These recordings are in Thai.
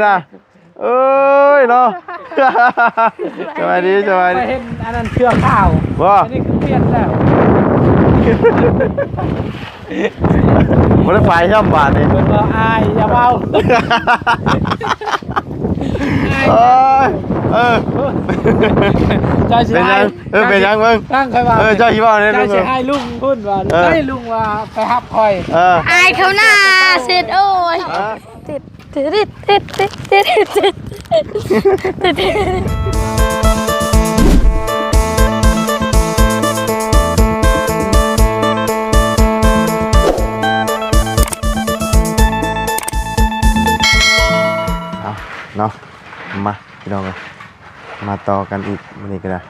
นะเอ้ยเนาะสบายดีสบายดีเห็นอันนั้นเชื่อข้าวว่าอันนี้คือเปลี่ยนแล้วมันได้ไฟช่ำบาทนี่ เป็นว่าอายอย่าเบาเจ้าสิให้เป็นยังมึงตั้งใครว่าเจ้าสิว่าเนี่ยเจ้าสิให้ลุงพูดว่าให้ลุงว่าไปฮับคอยอายเขาหน้าเสร็จโอ้ยติดเนาะมาพี่น้องเลยมาต่อกันอีกวันนี้กันนะ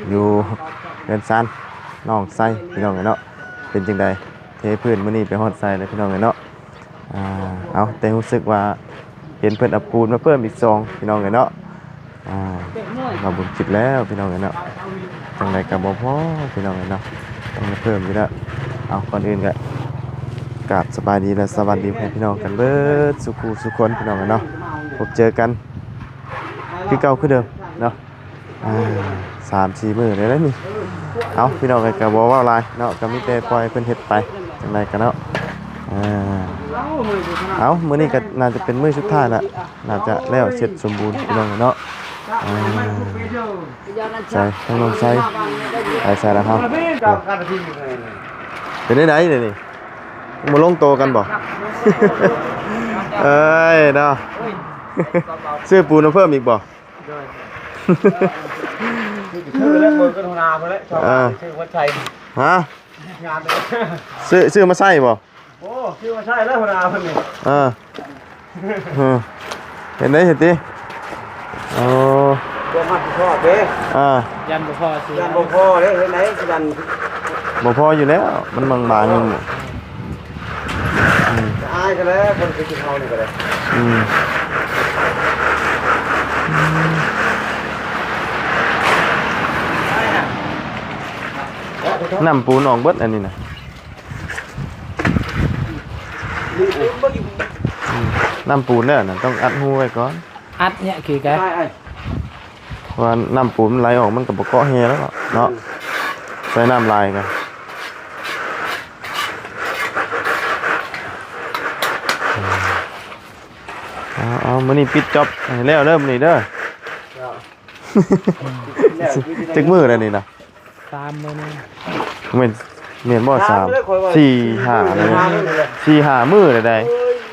อยู่เดินซันน้องไส้พี่น้องเลยเนาะเป็นจังใดเทพื้นวันนี้ไปฮอดไส้เลยพี่น้องเลยเนาะเอาแต่รู้สึกว่าเห็นเพื่อนอับปูนมาเพิ่มอีก2พี่น้องเลยเนาะมาบุญจิตแล้วพี่น้องเลยเนาะจังใดกับบ่พอพี่น้องเลยเนาะต้องเพิ่มอยู่แล้วเอาก่อนอื่นก็กราบสบายดีและสวัสดีพี่น้องกันเบิดสุขสุขคนพี่น้องเลยเนาะพบเจอกันคือเก่าคือเดิมเนาะ3-4 มื้อเลยนะนี่เอาพี่น้องกันกับบ่ว่าอะไรเนาะก็มีแต่ปล่อยเพิ่นเฮ็ดไปจังไดกันเนาะเอามื้อนี้ก็น่าจะเป็นมื้อสุดท้ายละน่าจะแล้วเสร็จสมบูรณ์พี่น้องเนาะใส่ทั้งลงใส่ใส่แล้วครับเป็นได้เดี๋ยวนี้มาลงโตกันบ่เอ้ยเนาะซื้อปูนมาเพิ่มอีกบ่ชื่อแล้วมือก็โทรนาเพิ่นแล้วชื่อวัดชัยฮะงานซื้อมาใส่บ่โอ้ชื่อวัดชัยแล้วโทรนาเพิ่นนี่เห็นได้เห็นติโอ้บ่มัดพ่อเด้ยันบ่พอสิยันบ่พอเด้เฮ็ดไหนยันบ่พออยู่แล้วมันบางๆอยู่อายกันแล้วคนไปกินเฮานี่ก็ได้น้ำปูนออกเบิดอันนี้นะน้ำปูนเนี่ยนะต้องอัดหูไว้ก่อนอัดเนี่ยคือแกว่าน้ำปูนไหลออกมันกับเกาะเฮแล้วเนาะใส่น้ำลายกันเอามื้อนี้ปิดจ็อบแล้วเริ่มนี่เด้อจักมื้อแล้วนี่นะ3 มื้อนึงเหม็นบ่3 4 5เลย4-5 มื้อได้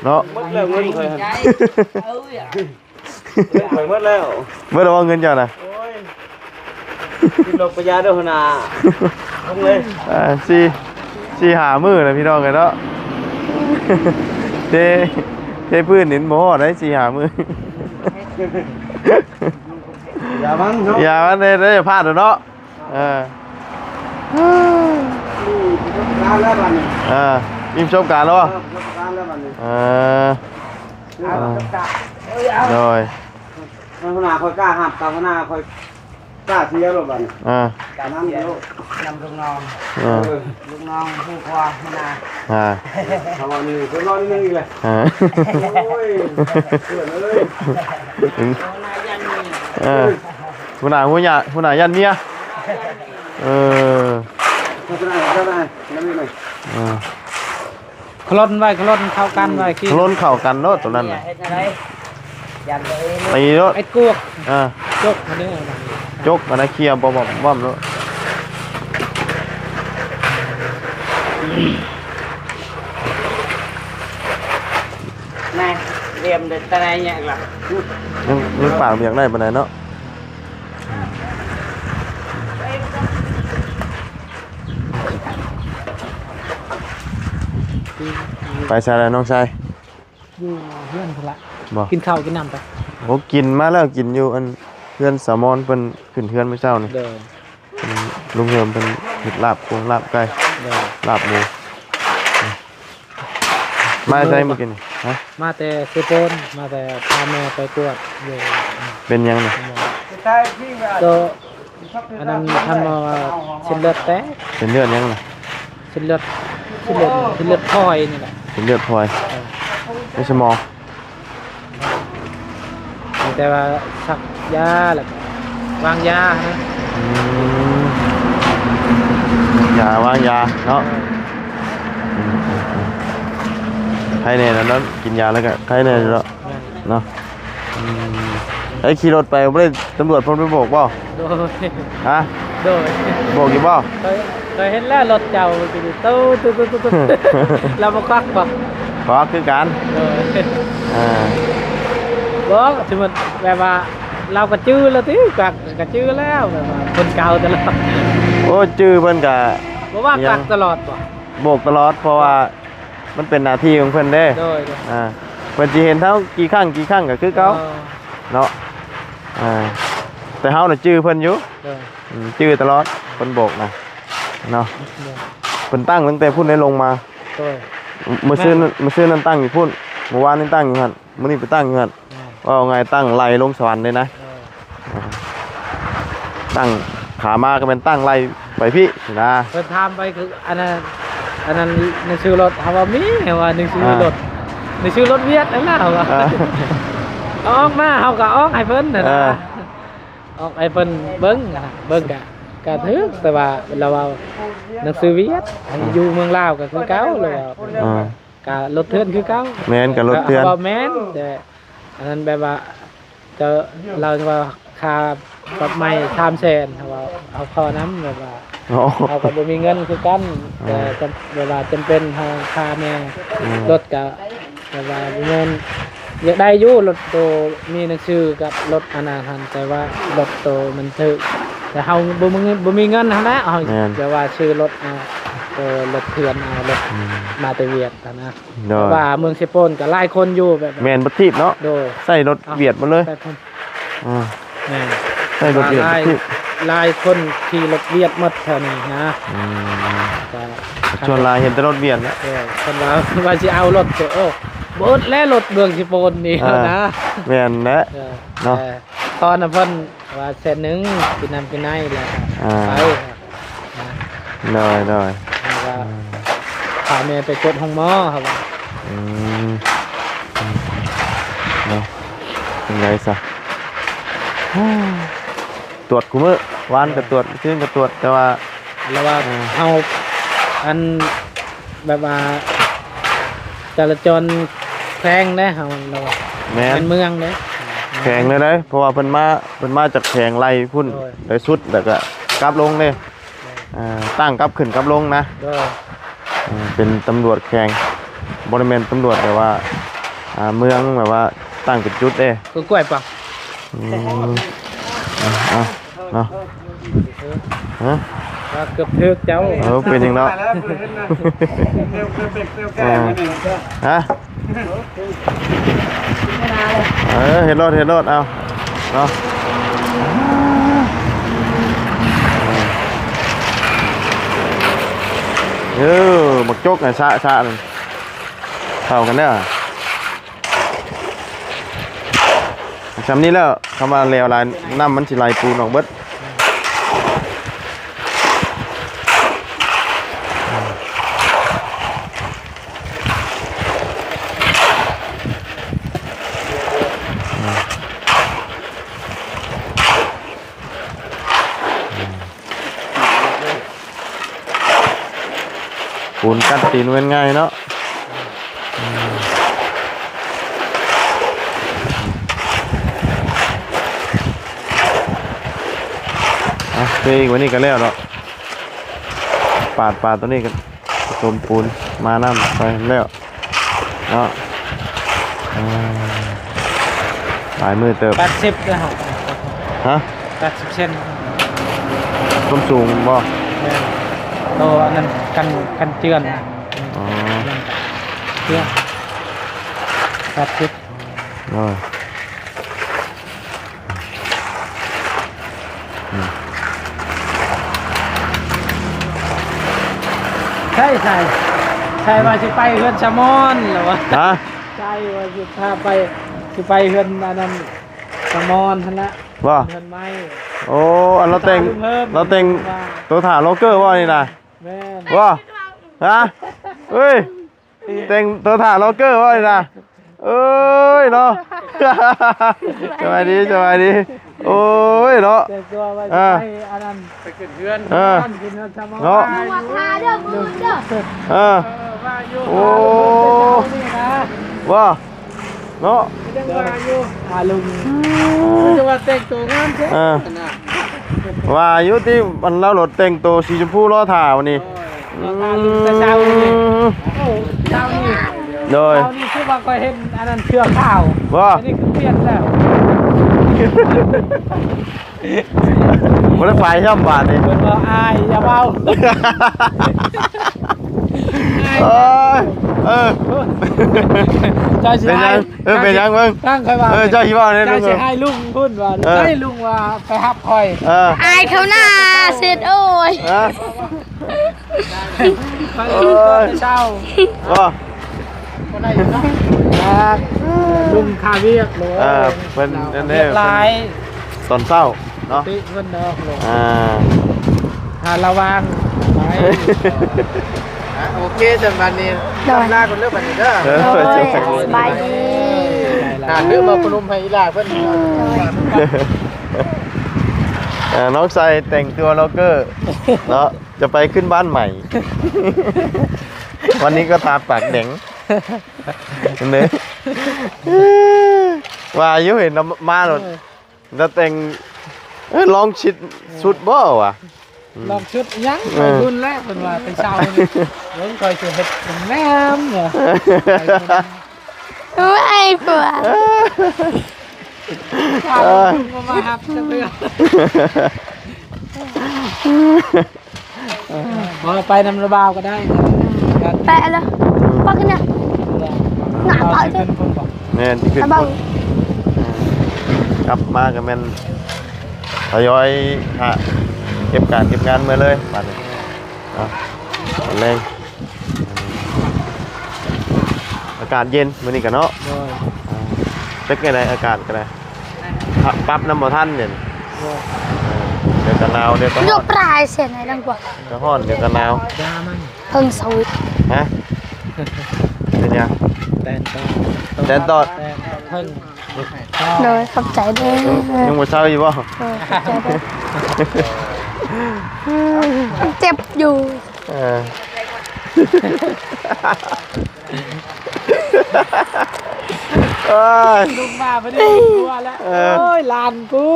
เนาะหมดแล้วเงินเคยหมดแล้วเบิดเอาเงินเจ้าน่ะโอ้ยกินดอกปยาเด้อหั่นน่ะลงเลย4-5 มื้อนะพี่น้องกันเนาะเทพื้นนินบ่ฮอดได้4-5 มื้ออย่ามันเนาะอย่ามันได้พลาดเนาะการแล้วบัดนี้อิ่มชมการแล้วการแล้วบัดนี้โดยมันหน้าค่อยกล้าหับตาหน้าค่อยกล้าเสียแล้วบัดนี้การนั้นเดียวนำลูกน้องผู้ครัวหน้าทำวันนี้เพิ่นนอนนึงอีกเลยโอ้ยเพื่อนเลยหัวหน้ายันเมียคลนไว้คลนเข้ากันไว้คลนเข้ากันโน้ตตรงนั้นตีโน้ตไอ้กวกจกมาเนี่ยจกมันเคลียร์บ่มโน้ตนายเรียมเด็ดตะไนเนี่ยหรอยังปากอยากได้ปานใดเนาะไปใส่แล้วน้องชายอยู่เพื่อนพุ่นละกินข้าวกินน้ำไปโอ้กินมาแล้วกินอยู่อันเพื่อนสามอนเพิ่นขึ้นเพื่อนเมื่อเช้านี่ลุงเฮิมเพิ่นเฮ็ดลาบกุ้งลาบไก่ลาบหมูมาใส่เมื่อกี้นี่ฮะมาแต่เซโปนมาแต่พาแม่ไปตรวจอยู่เป็นยังไงก็อันนั้นทำมาเส้นเลือดแตกเป็นเลือดยังไงเส้นเลือดพลอยนี่แหละเป็นเลือดพลอยไม่ใช่มอง แต่ว่าสักยาแล้วก็วางยานะ ยาวางยาเนาะใครเนี่ยนั้นกินยาแล้วก็ใครเนี่ยเนาะเนาะไอ้ขี่รถไปไม่ได้ตำรวจพ้นไปโบกบ่ โดย ฮะ โดย โบกอยู่บ่ เคยเห็นแล้วรถเจ้าไปดูตู้เรามาควักบ่ ขอคือกัน โดย อ่า บอกสมมติแบบว่าเราก็ชื่อแล้วที่กักก็ชื่อแล้วแบบว่าคนเก่าตลอด โอ้จื้อเพิ่นก็ เพราะว่ากักตลอดบ่ โบกตลอดเพราะว่ามันเป็นหน้าที่ของเพิ่นเด้ โดย เพิ่นสิเห็นเท่ากี่ครั้งก็คือเก่าเนาะแต่เฮาน่ะจื้อเพิ่นอยู่ โดย จื้อตลอดเพิ่นโบกนะเนาะเพิ่นตั้งตั้งแต่พุ่นได้ลงมา โดย มื้อซื้อนั้นตั้งอยู่พุ่นเมื่อวานนี้ตั้งอยู่หั่นมื้อนี้ไปตั้งอยู่หั่นว่าไงตั้งไล่ลงสวรรค์เลยนะตั้งขามาก็เป็นตั้งไล่ไปพี่นะ เพิ่นถามไปคืออันนั้นในชื่อรถเฮาว่ามีว่าในชื่อรถในชื่อรถเวียดนั่นล่ะว่าเอาออกมาเฮาก็ออกให้เพิ่นน่ะนะออกให้เพิ่นเบิ่งนะเบิ่งก็ถึกแต่ว่าเราเอาหนังสือเวียดอยู่เมืองลาวก็คือเก่าเลยว่าก็รถเทือนคือเก่า แม่นกับรถเทือน บ่แม่นแต่อันนั้นแบบว่าจะเราจะว่าค่าปรับใหม่300,000เฮาว่าเอาเข้านํแบบว่า โอ้ เราก็บ่มีเงินคือกันแต่เวลาจำเป็นทางค่าแม่รถก็แต่ว่าเงินอยากได้อยู่รถโตมีหนังสือกับรถอนาทันแต่ว่ารถโตมันถึกแต่เฮาบ่มีเงินหั่นแหละเฮาแต่ว่าซื้อรถรถเถื่อนเอารถมาแต่เวียดนะแต่ว่าเมืองเซโปนก็หลายคนอยู่แบบ แม่นบ่ทีบเนาะ โดย ใส่รถเวียดหมดเลยแม่ ใส่รถเวียดบ่ทีบ หลายคนขี่รถเวียดหมดแถวนี้นะก็ ชวนลายเห็นแต่รถเวียดนะ คนว่าสิเอารถโอ้บ่ดและรถเมืองสิโปนนี่นะ แม่นแหละเนาะ ตอนน่ะเพิ่นว่าแสนหนึงกินน้ำกินในแล้วไป ได้แล้วก็พาแม่ไปกดห้องหมอครับ เนาะเป็นไงซะตรวจกูมื้อวานก็ตรวจชื่นก็ตรวจแต่ว่า แล้วว่าเอาอันแบบว่าจราจรแพงเด้เฮาเราว่า แม่ เป็น นเมืองเด้ แข็งเลยนะเพราะว่าเพิ่นมาจากแข็งไล่พุ่นไปสุดแล้วก็กลับลงเลยตั้งกลับขึ้นกลับลงนะเป็นตำรวจแข็งบริเวณตำรวจแต่ว่าเมืองแบบว่าตั้งเป็นจุดเด้ คือกล้วยป่ะ เนาะฮะ ว่าเกือบถึกเจ้า เป็นอย่างเนาะฮะเห็นรถเอาเนาะบักจกไงชะนึงเข้ากันเด้อจำนี้แล้วคำว่าเลวลายน้ำมันสิไหลปูนออกเบิดปูนกัดตีนเป็นง่ายเนาะเฮ้ยวันนี้ก็แล้วเนาะปาดตัวนี้กันผสมปูนมาน้ำไปแล้วเนาะหลายมือเติบ80เด้อครับ ฮะ80เซน ต้นสูงบ่โตอันนั้นกันเจือนอ๋อเจือน80ใช่ว่าสิไปเฮือนชะมอนหรือว่าใช่ว่าสิพาไปสิไปเฮือนอันนั้นชะมอนหั่นละว่าเฮือนไม้โอ้อันเราแต่งตัวถ่าโลเกอร์ว่านี่นะ แม่น ว่าฮะเฮ้ยแต่งตัวถ่าโลเกอร์ว่านี่นะ เอ้ยเนาะสบายดีโอ้ยเนาะ แต่ตัวว่า อ่า ให้อันนั้นไปขึ้นเรือน อ่า ขึ้นเรือนทำ เนาะ หัวคาเด้อมือเด้อ ว่าอยู่ โอ้ นี่นะ ว่าเนาะ ยังว่าอยู่ลุงจะว่าแต่งตัวงามใช่ อ่าว่าอยู่ที่มันเล่ารถแต่งตัวสีชมพูล้อถ่าวันนี้ ลุงแต่เช้านี่โอ้เช้านี่ โดย เช้านี่คือว่าก็เห็นอันนั้นเชือกข้าว ว่า อันนี้คือเปลี่ยนแล้ว บ่ได้ไปช่ำบาทนี่ เพิ่นว่าอายอย่าเบา เออเออ เจ้าสิ เป็น ให้ ยังเป็นยังมึง ตั้งค่อยว่า เจ้าคิดว่าเนี่ย เจ้า ลุง สิให้ลุงพูดว่าให้ลุงว่าไปฮับคอย อายเขาหน้าเสร็จโอ้ย ไปเช้า ว่า คนได้อยู่เนาะลุงคาเวียกเลย เป็นอันนี้ เรียบร้าย ตอนเศร้าเนาะ ติเงินเนาะลง À. หาระวังไป โอเคจนวันนี้ โดย ลาคนเลิกวันนี้เด้อ เออ โดย เจ้า สบายดี เรื่องมาพนมให้อีหลาเพิ่น น้องใส่แต่งตัวล็อกเกอร์เนาะจะไปขึ้นบ้านใหม่ วันนี้ก็ทาปากแดงเนื้อว่าอายุเห็นมาหรอแล้วแต่งลองชิดชุดบ่วะ ลองชุดยังไปรุ่นแรกเป็นว่าไปเช้านี่เรื่องคอยจะเฮ็ดเป็นแม่มเนี่ย ไม่ปวด ข้าวลุงก็มาฮับจะเพื่อบ่ไปนำระบาวก็ได้ แปะเลยปักเนี่ยหนาเปล่า เป็ จ้ะ นคนบอก เนี่ยที่ขึ้น เบา กลับมากับแม่นทยอยหาเก็บงานมาเลยบัดนี้เนาะแรงอากาศเย็นมื้อนี้กันเนาะ โดย เป็นไงอากาศกันนะปรับน้ำบ่ทันเนี่ย โดย เดี๋ยวกันหนาวเดี๋ยวก็ โย ร้อก น ปลายเสียไหนดังกว่า เดี๋ยวร้อนเดี๋ยวกันหนาว ยามัน เพิ่งสวิต ฮะเป็นยัง แตนตอ แตนตอด แตนตอดเพิ่ง โดยขอบใจเด้อ ยังบ่เช้าอยู่บ่ ขอบใจเด้อเจ็บอยู่ เออเอ้ย ลุงมาพอดีกลัวแล้วโอ้ยลานกู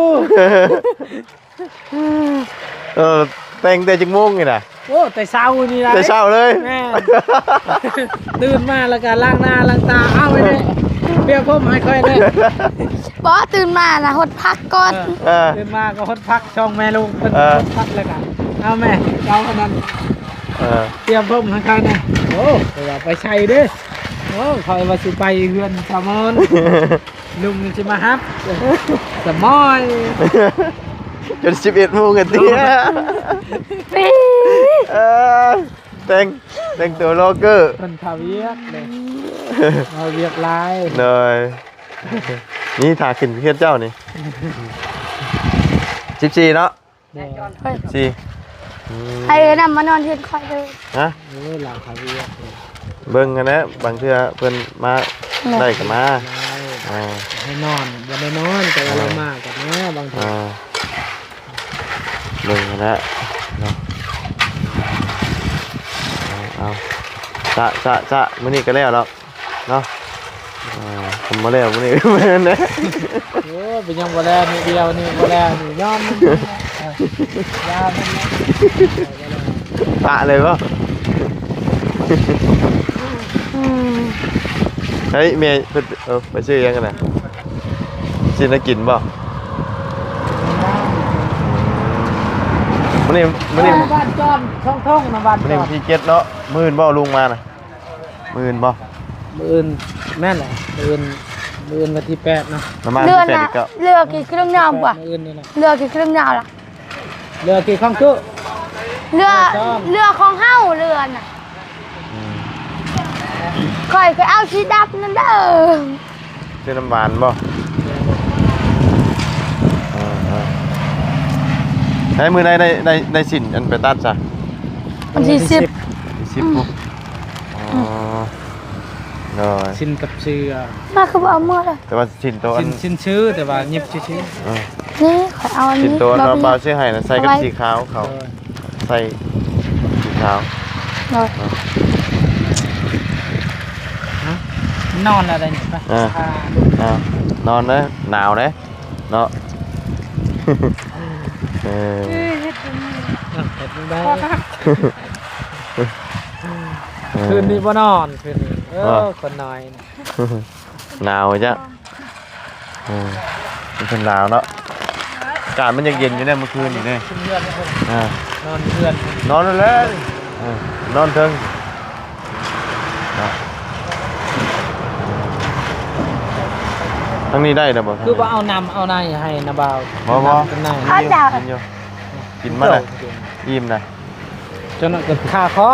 แต่งแต่จังโมงนี่น่ะ โอ้แต่เช้านี่นะ แต่เช้าเลย แม่ตื่นมาแล้วก็ล้างหน้าล้างตาเอาไปเลยเปียกผมให้ค่อยเลย บอตื่นมานะหดพักก่อน เออ ตื่นมาก็ฮดพักช่องแม่ลุงเป็นฮดพักเลยกันเอาแม่เอาขนาด เออ เตรียมผมให้ค่อยนะโอ้ไปว่าไปใช้เด้อโอ้คอยว่าสิไปเฮือนสามอนลุงจะมาฮับสมอย จน11โมงกันเตี้ย ปี เออแต่งตัวโลเกอร์ เป็นทาเวียกเลยเอาเวียกลาย เลยนี่ถาขึ้นเพื่อนเจ้านี่14เนาะ เนี่ย 14 ใครนำมานอนเทียนคอยเลย ฮะ โอ้หลังทาเวียกเลย เบิ่งกันนะบางเทื่อเพิ่นมาได้ก็มา ลาย อ่า ให้นอนบ่ได้นอนแต่ว่าเรามากกันนะบางที อ่าเบิ่งกันนะเนาะเอาจะมื้อนี้ก็แล้วเนาะเนาะผมมาแล้วมื้อนี้แม่นนะ โอ้เป็นยังบ่แลนี่เดียวนี่บ่แลนี่ยอมมันยามันนะ ตะเลยป่ะเฮ้ยเมย์ไปซื้อยังกันนะซื้อนักกินป่ะมันนี่ บ้านจอมท่องๆนะบ้าน มัน จ นี่ อม พี่เก็ตเนาะมื่นบ่ลุงมานะมื่นบ่ มื้ออื่นแม่นแหละมื้ออื่นวันที่8เนาะ น้ำมัน เรือ ที่เป็ด น่ะ อีกก็ เรือกี่เครื่องยาวกว่า มื้ออื่นนี่แหละ เรือกี่เครื่องยาวล่ะ เรือกี่ข้องคือ เรือของเฮ้าเรือน่ะคอยเอาชีดับนั่นเด้อ ซื้อน้ำหวานบ่ใช้มือในสินอันไปตัดจ้ะ วันที่10 10ปุ๊บอ๋อ อื เออ ม เออ อืม เฮ้ย มือใดในสินอันไปตัดจ้ะ วันที่10 อ๋อ อืม อ๋อ ค โดย ชินกับชื่อ มาคือบ่เอามือเลย แต่ว่าชิ้นโตอัน ชินชื่อแต่ว่าเงียบชื่อ เออ นี่ขอเอาอัน ชิ้น นี้ โต บ่ เรา มี เบาชื่อให้นะใส่กับสีขาวเขาใส่สีขาว เลย นอนอะไรนี่ปะ นอนเลยหนาวเลยเนาะเออ เห็ดไม่ได้คืนนี้บ่นอนคืนนี้คนน้อย หนาวจ้ะมันเป็นหนาวเนาะอากาศมันยังเย็นอยู่เนี่ยเมื่อคืนอยู่เนี่ย เพื่อนเพื่อน น อนเพื่อน นอนเลยนอนเทิงทั้งนี้ได้นะบ่ คือว่าเอานำเอาในให้นะบ่าว บ่ เป็นใน ข้าวเจ้า กินอยู่กินมาเลยยิ้มนะ จนเกิดค่าคอ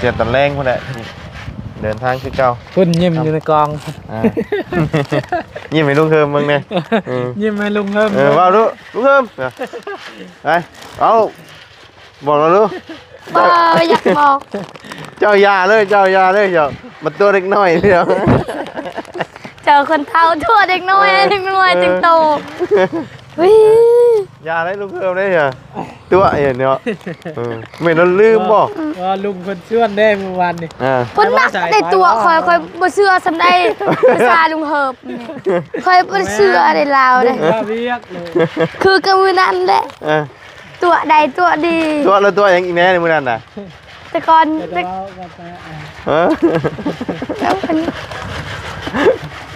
เจ็บตอนแรงพอแหละเดินทางคือเก่า คุณยิ้มอยู่ในกอง ยิ้มให้ลุงเคิมมึงเนี่ย ยิ้มให้ลุงเพิ่ม ว่าดูลุงเคิมไปเอาบอกเราดู บ่อยากบอก เจ้ายาเลยเจ้มันตัวเล็กน้อยเดียว เจอคนเฒ่าทั่วเด็กน้อยจึงโตวิ ยาเลยลุงเคิมได้เหรอตัวเอ็นเนาะไม่เราลืมบ่ ว่าลุงคนชวนได้เมื่อวานนี่ เพิ่นมักในตัวคอยบ่เชื่อสำได้ภาษาลุงเหิบคอยบ่เชื่อได้ลาวเด้ ว่าเวียกเลย คือกะมื้อนั้นแหละตัวใดตัวดี ตัวแล้วตัวยังอีแน่ในมือนั่นน่ะ แต่ก่อน แต่เราก็ไป แล้วมัน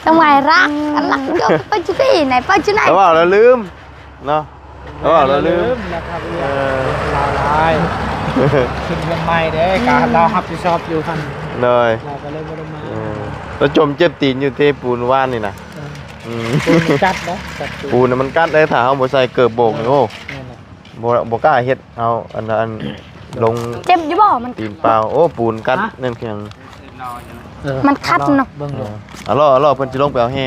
ทำไมรักก็ไปจุดไหนไปจุดไหน เราบอกเราลืมเนาะเราบอกเราลืม นะครับเราลายขึ้นเงินใหม่เด้การเรารับผิดชอบอยู่ทัน เลย เราก็เลยไม่ได้มา เราจมเจ็บตีนอยู่เทปูนว่านนี่นะ จัดนะจัด ปูนมันกัดเลยถ้าเอาบ่ใส่เกิบโบกนี่โอ้บ่กล้าเฮ็ดเอาอันลง เจ็บอยู่บ่มัน ตีนเปล่าโอ้ปูนกัดนั่นคือหยัง มันคัดเนาะ เบิ่งดู รอเพิ่นสิลงไปเอาแฮ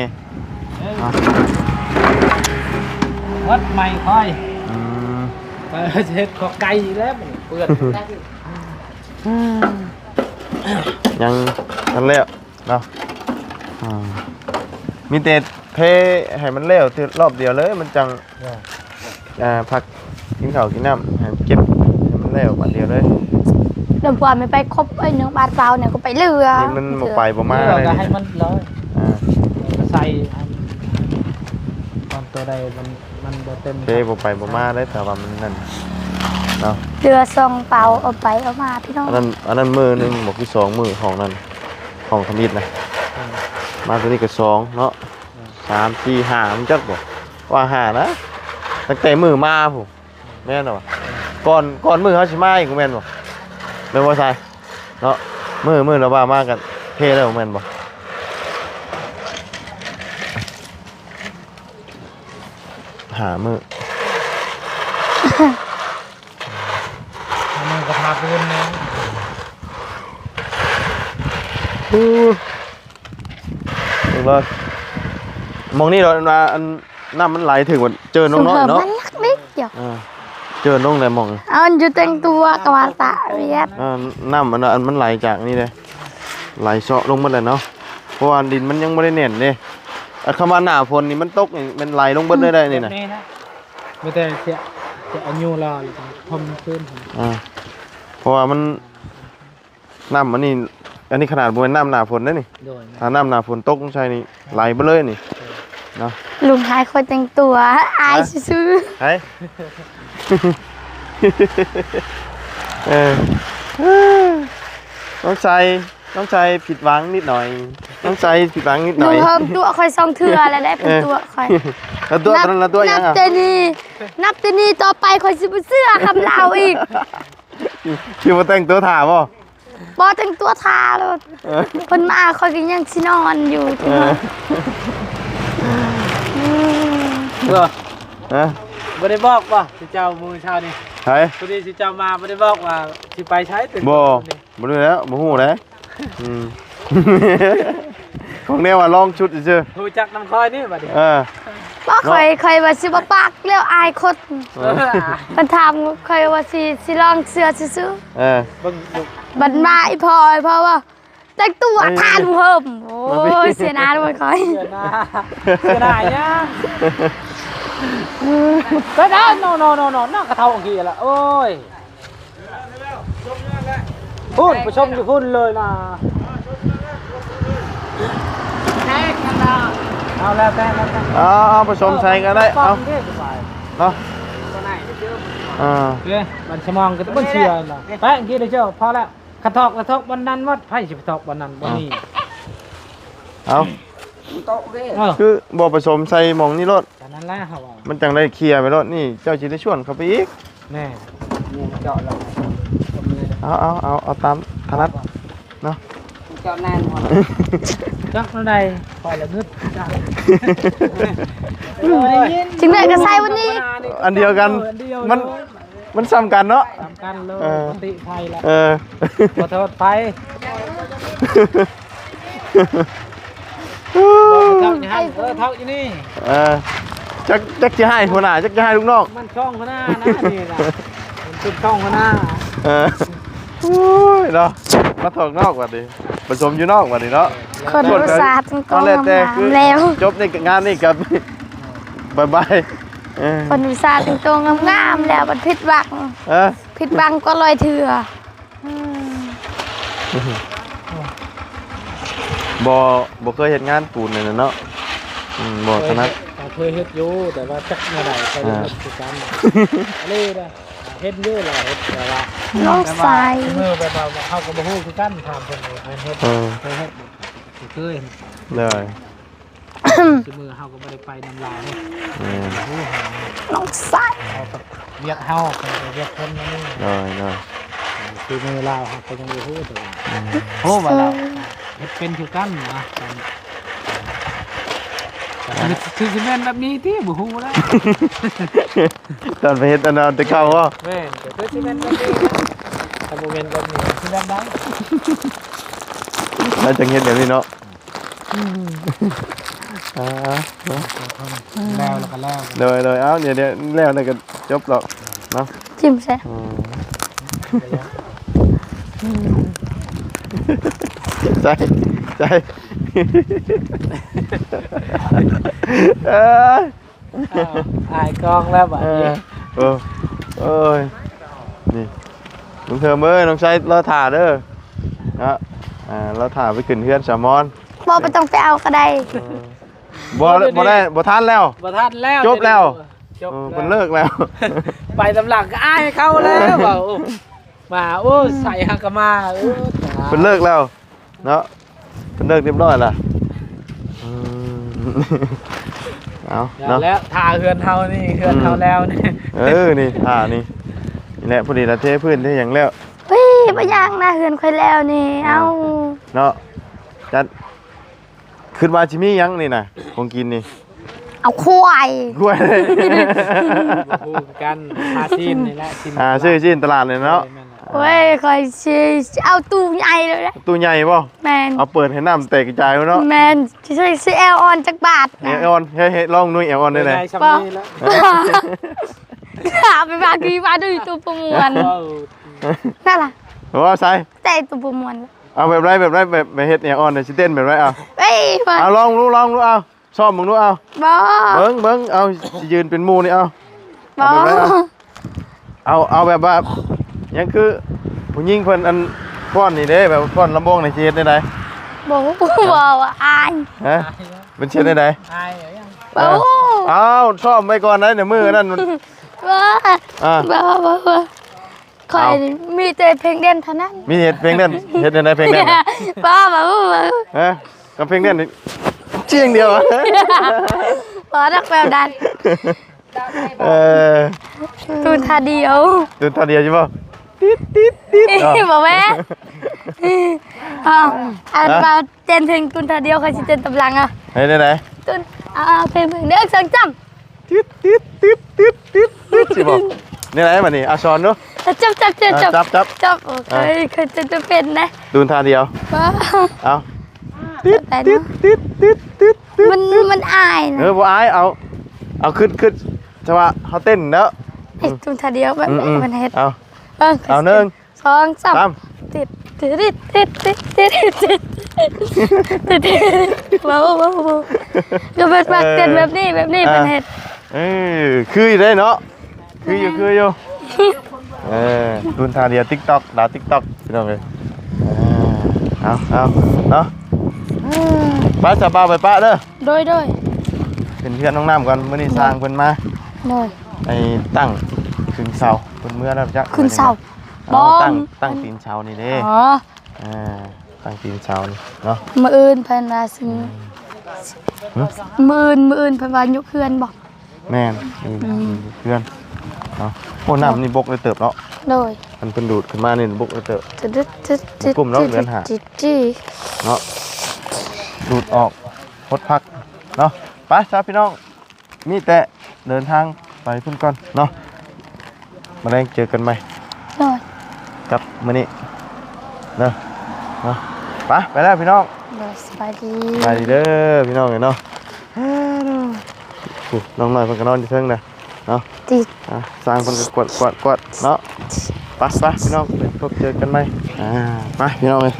วัดใหม่ค่อย อืม ไปเฮ็ดขอไก่แล้วเปื้อน ยังทันแล้วเนาะมีแต่เทให้มันแล้วทีรอบเดียวเลยมันจังพักกินข้าวกินน้ำให้เก็บให้มันแล้วบัดเดียวเลย เดี๋ยวพอไม่ไปครบไอ้เนื้อบาดเปล่าเนี่ยก็ไปเรือ นี่มันบ่ไปบ่มา เรา เลย ก็ นี่ ให้มันเลยใส่ตอนตัวใดมันบ่เต็ม เทบ่ไปบ่มาเลยแต่ว่ามันนั่นเนาะ เรือซองเปล่าเอาไปเอามาพี่น้อง อันนั้นมือหนึงบอกคือ2มือของนั่นของทมิตรนะมาตัวนี้ก็2เนาะ3 4 5มันจักบ่ว่า5นะตั้งแต่มือมาพุ่นแม่นบ่ก่อนมือเฮาสิมาอีกแม่นบ่แม่นบ่ใช่เนาะมือเราว่ามากันเทแล้วแม่นบ่หามือ มันก็พาปืนนะ ถึงว่ามองนี่เราอันน้ำมันไหลถึงว่าเจอน้องน้อยเนาะ มันรักนิดเดียว เจอน้องเลยมอง เอาอยู่แต่งตัวกับมาตาเวียด น้ำมันไหลจากนี่เลยไหลเซาะลงมาเลยเนาะเพราะว่าดินมันยังไม่ได้แน่นเลยคำว่าหน้าฝนนี่มันตกมันไหลลงเบิดได้นี่นะ ไม่แต่เสียอายุรอเลยทมขึ้น เพราะว่ามันน้ำอันนี้ขนาดบริเวณน้ำหนาฝนได้นี่ โดย ถ้าน้ำหนาฝนตกใช่นี่ไหลไปเลยนี่เนาะ ลุงหายคนแต่งตัวอายซื้อ ไอ้ น้องใจผิดหวังนิดหน่อยน้องใจผิดหวังนิดห ลุ น่อง ย เพิ่มตัวคอยซองเถื่อแล้วได้เป็นตัวคอย แล้วตัวนั้นละตัวยัง นับ อ่ะ แต่นี้ต่อไปคอยสิบ่เสื้อคำลาวอีก คิดว่าแต่งตัวถ่าป่ะ บ่แต่งตัวทาแล้วเพิ่นมาคอยก็ยังสินอนอยู่ที่นั่น ไม่ได้บอกว่าสิเจ้ามือเช้านี่ ใช่ พอดีสิเจ้ามาไม่ได้บอกว่าสิไปใช้ตึก บ่รู้แล้วบ่ฮู้แล้วของแนวว่าลองชุดซื่อ หูจักน้ำคอยนี่บัดนี้ บ่คอยว่าสิบ่ปากแล้วอายคนเพิ่นถามคอยว่าสิลองเสื้อซื่อ เบิ่ง บันมาอีพอยเพราะว่าแต่งตัวทานเพิ่มโอ้ยเสียหน้าด้วยคอย เสียดายยังก็ได้นอนกระเทาองกี้ละโอ้ยพูดไปชมอยู่พุ่นเลยนะเอาแล้วแต่ เอาผสมใส่ก็ได้เอาเนาะเฮ้ยมันสมองก็ต้องเชียร์นะไปกี้ได้เจ้าพอแล้วกระทอกวันนั้นวัดไพ่สิกระทอกวันนั้นวันนี้ เอาคือบ่ผสมใส่หม่องนี่รถ แต่นั้นแหละครับ มันจังได้เคลียร์ไปรถนี่เจ้าสิได้ชวนเขาไปอีก แม่ เจาะเรา เอาตามถนัดเนาะ เจาะนานพอ จักนั่นใดคอยละงึดจัก ถึงไหนก็ใส่วันนี้ อันเดียวกันมันซ้ำกันเนาะ สำคัญเลยปฏิไฟละขอโทษไฟเท่านี้เท่านี้นี่จักจะให้หัวหน้าจักจะให้ลูกน้อง มันช่องหัวหน้านะนี่นะมันจุดช่องหัวหน้าโอ้ยเนาะมาถอกนอกว่าดิผสมอยู่นอกว่าดิเนาะ คนอุตส่าห์ตั้งกอง แล้วจบในงานนี่กับบายคนอุตส่าห์ตั้งกองงามแล้วมันผิดหวังก็ลอยเถื่อบ่เคยเห็นงานปูนเลยเนาะบ่ถนัดเคยเฮ็ดอยู่แต่ว่าจักเมื่อใดเคยเฮ็ดกิจกรรมอะไรนะเฮ็ดเยอะหลายแต่ว่าน้องใส่เมื่อแบบว่าเข้ากับบ่ฮู้คือกันถามเพิ่นเลยเฮ็ดเคยเลยคือมือเฮาก็บ่ได้ไปนำลายน้องใส่เรียกเฮาเรียกเพิ่นนี่เลยคือมือลาวเฮาก็ยังบ่ฮู้แต่ว่าโอ้ว่าเราเฮ็ดเป็นคือกันนะคือสิแม่นแบบนี้ที่บ่ฮู้แล้วตอนไปเฮ็ดอันนั้นแต่เก่าบ่แม่นแต่คือสิแม่นแบบนี้ถ้าบ่แม่นแบบนี้สิแม่นได้แล้วจังเฮ็ดแบบนี้เนาะแล้วก็แล้วเลยเอาเดี๋ยวแล้วแล้วก็จบแล้วเนาะจิ้มใส่ใจอายกองแล้วบัดนี้โอ้ยนี่ลุงเธอเมื่อน้องชายเราถ่าเด้อนะเราถ่าไปขึ้นเฮือนสามอนบ่ไปต้องไปเอาก็ได้บ่ได้บ่ทันแล้วจบแล้วมันเลิกแล้วไปตำหลักก็อายเขาแล้วเปล่ามาโอ้ใส่ฮักกะมามันเลิกแล้วเนาะมันเลิกเรียบร้อยละเอาเนาะแล้วถ่าเฮือนเฮานี่เฮือนเฮาแล้วนี่นี่ถ่านี่แหละพอดีละเทพื้นได้อย่างแล้วเฮ้ยบ่ย่างนะเฮือนค่อยแล้วนี่เอาเนาะจัดขึ้นมาชิมี่ยังนี่น่ะของกินนี่เอาควายกันหาซีนนี่แหละซื้อซีนตลาดเลยเนาะเว้ยคอยเอาตู้ใหญ่เลยนะตู้ใหญ่ป่ะแมนเอาเปิดให้น้ำแตกกระจายเนาะแมนซื้อแอลออนจากบาทแอลออนเฮ้ยลองนุ่ยแอลออนได้เลยไปบางทีมาดูตัวประมวลนั่นล่ะว่าใช่แต่ตัวประมวลเอาแบบไรแบบเฮ็ดแอลออนเนี่ยชิเต้นแบบไรเอาเอาลองรู้เอาชอบมึงรู้เอาเบิ้งเอายืนเป็นมูนี่เอาเอาแบบว่ายังคือผู้หญิงเพิ่นอันป้อนนี่เด้แบบป้อนลำบงในเช็ดได้ไหนบ่อายเป็นเช็ดได้ไหนอายเอาชอบไปก่อนนะเดี๋ยวมือนั่นคอยมีแต่เพลงเด่นเท่านั้นมีเพลงเด่นเฮ็ดได้เพลงเด่นกับเพลงเด่นเชียงเดียวรักแบบดันตูนท่าเดียวใช่ป่ะบอกแม่อันมาเจนเพลงตูนท่าเดียวใครจะเจนตำลังอ่ะไหนตูนเพลงเด็กสังจำใช่ป่ะนี่ไหนมานี่อาชอนเนาะจับโอเคจะเป็นนะตูนท่าเดียวเอามันอายนะบ่อายเอาขึ้นจะว่าเขาเต้นแล้วไอ้ตูนท่าเดียวแบบมันเฮ็ดเอา1 2 3ติด ว้าวก็เป็นปากเต้นแบบนี้เป็นเห็ด คือได้เนาะคืออยู่รุ่นทาเดีย TikTok ดาว TikTok พี่น้องเลยเอาเนาะป้าจะป้าไปป้าเด้อ โดย เป็นเพื่อนน้องน้ำก่อนมื้อนี้สร้างเพิ่นมา โดย ไอ้ตั้งขึ้นเสาเพิ่นเมื่อแล้วจัก ขึ้นเสา อ๋อตั้งตีนเสานี่เด้ อ๋อ ตั้งตีนเสานี่เนาะ มืออื่นเพิ่นว่าสิมืออื่นเพิ่นว่ายกเฮือนบ่ แม่นเพื่อนเนาะโอ้น้ำนี่บกเลยเติบเนาะ โดย มันเป็นดูดขึ้นมานี่บกเลยเติบ จิ กลุ่มเนาะเดือนห้า จิ เนาะดูดออกพดพักเนาะไปจ้าพี่น้องมีแต่เดินทางไปพุ่นก่อนเนาะมาแรงเจอกันใหม่ โดย กับมื้อนี้เนาะไปแล้วพี่น้อง โดยสบายดี ไปดีเด้อพี่น้องเนาะน้องหน่อยเพิ่นก็นอนอยู่เทิงน่ะเนาะ ติด สร้างเพิ่นก็กวดเนาะไปพี่น้องไปพบเจอกันใหม่ไปพี่น้องเอ้ย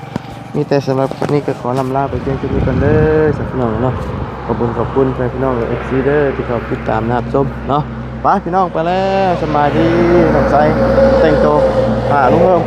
มีแต่สำหรับวันนี้ก็ขอลำลาไปเพียงแค่นี้กันเด้อสำหรับพี่น้องเนาะขอบคุณพี่น้องเอฟซีเด้อที่เขาติดตามนะครับชมเนาะไปพี่น้องไปแล้วสบายดีน้องใจแต่งตัวลุงเฮิม